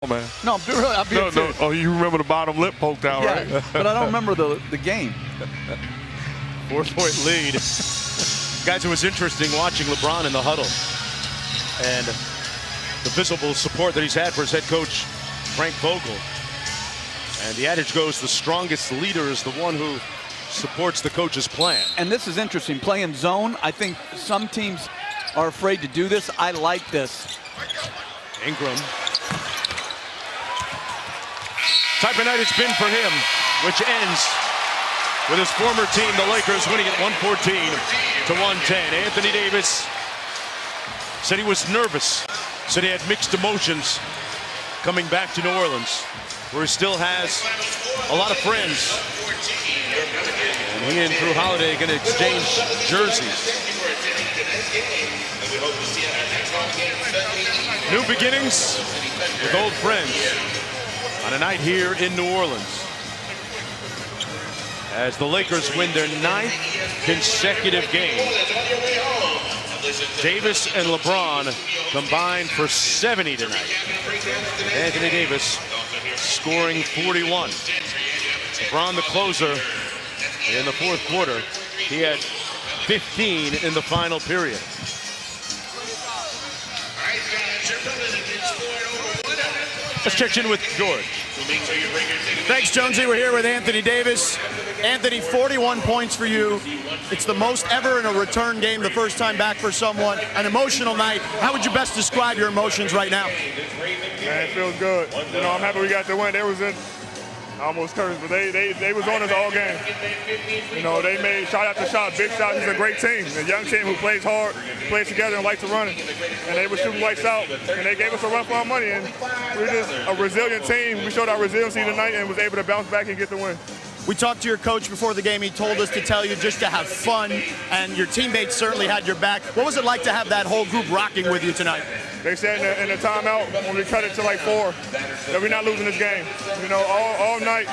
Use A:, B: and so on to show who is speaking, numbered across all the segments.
A: Man.
B: No, I'm being serious.
A: Oh, you remember the bottom lip poked out,
B: Yeah,
A: right?
B: but I don't remember the game.
C: 4-point lead. Guys, it was interesting watching LeBron in the huddle and the visible support that he's had for his head coach, Frank Vogel. And the adage goes, the strongest leader is the one who supports the coach's plan.
B: And this is interesting. Playing zone, I think some teams are afraid to do this. I like this.
C: Ingram. Type of night it's been for him, which ends with his former team, the Lakers, winning at 114 to 110. Anthony Davis said he was nervous, said he had mixed emotions coming back to New Orleans, where he still has a lot of friends. And he and Drew Haliday going to exchange jerseys. New beginnings with old friends on a night here in New Orleans, as the Lakers win their 9th consecutive game. Davis and LeBron combined for 70 tonight. Anthony Davis scoring 41. LeBron, the closer, in the fourth quarter. He had 15 in the final period. Let's check in with George.
D: Thanks, Jonesy. We're here with Anthony Davis. Anthony, 41 points for you. It's the most ever in a return game, the first time back for someone. An emotional night. How would you best describe your emotions right now?
E: Man, it feels good. You know, I'm happy we got the win. They was in almost cursed, but they was on us all game. You know, they made shot after shot, big shots. It's a great team, a young team who plays hard, plays together, and likes to run it. And they were shooting lights out, and they gave us a run for our money. And we're just a resilient team. We showed our resiliency tonight and was able to bounce back and get the win.
D: We talked to your coach before the game. He told us to tell you just to have fun, and your teammates certainly had your back. What was it like to have that whole group rocking with you tonight?
E: They said in the timeout, when we cut it to like 4, that we're not losing this game. You know, all night,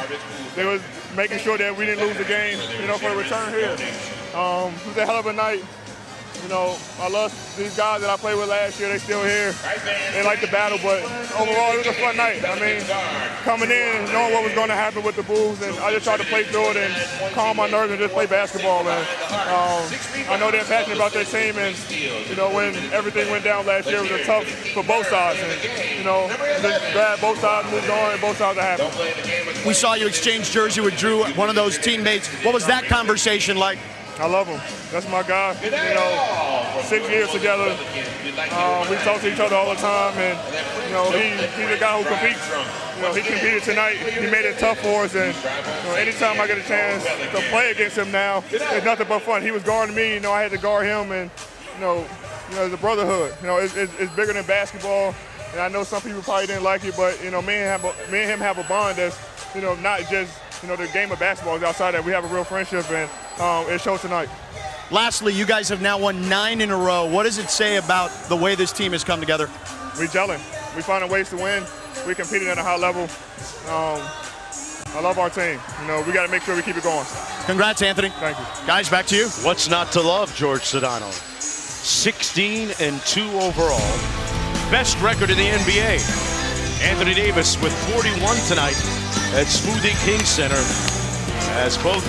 E: they was making sure that we didn't lose the game, you know, for the return here. It was a hell of a night. You know, I love these guys that I played with last year. They still here. They like the battle, but overall, it was a fun night. I mean, coming in, knowing what was going to happen with the Bulls, and I just tried to play through it and calm my nerves and just play basketball, man. I know they're passionate about their team, and, you know, when everything went down last year, it was tough for both sides. And, you know, just glad both sides moved on and both sides are happy.
D: We saw you exchange jersey with Drew, one of those teammates. What was that conversation like?
E: I love him. That's my guy. You know, 6 years together. We talk to each other all the time, and you know, he's a guy who competes. You know, he competed tonight. He made it tough for us, and you know, anytime I get a chance to play against him now, it's nothing but fun. He was guarding me. You know, I had to guard him, and you know, it's a brotherhood. You know, it's bigger than basketball. And I know some people probably didn't like it, but you know, me and him have a bond that's, you know, not just, you know, the game of basketball is outside that. We have a real friendship, and it shows tonight.
D: Lastly, you guys have now won 9 in a row. What does it say about the way this team has come together?
E: We gelling. We finding ways to win. We competing at a high level. I love our team. You know, we got to make sure we keep it going.
D: Congrats, Anthony.
E: Thank you.
D: Guys, back to you.
C: What's not to love, George Sedano? 16-2 overall. Best record in the NBA. Anthony Davis with 41 tonight at Smoothie King Center, as both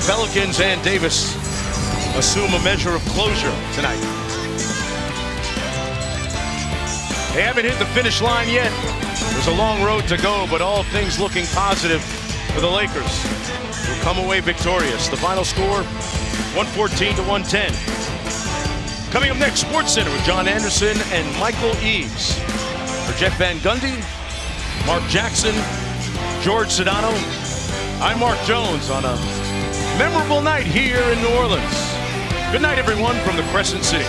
C: Pelicans and Davis assume a measure of closure tonight. They haven't hit the finish line yet. There's a long road to go, but all things looking positive for the Lakers, who come away victorious. The final score, 114 to 110. Coming up next, Sports Center with John Anderson and Michael Eaves. For Jeff Van Gundy, Mark Jackson, George Sedano, I'm Mark Jones on a memorable night here in New Orleans. Good night, everyone, from the Crescent City.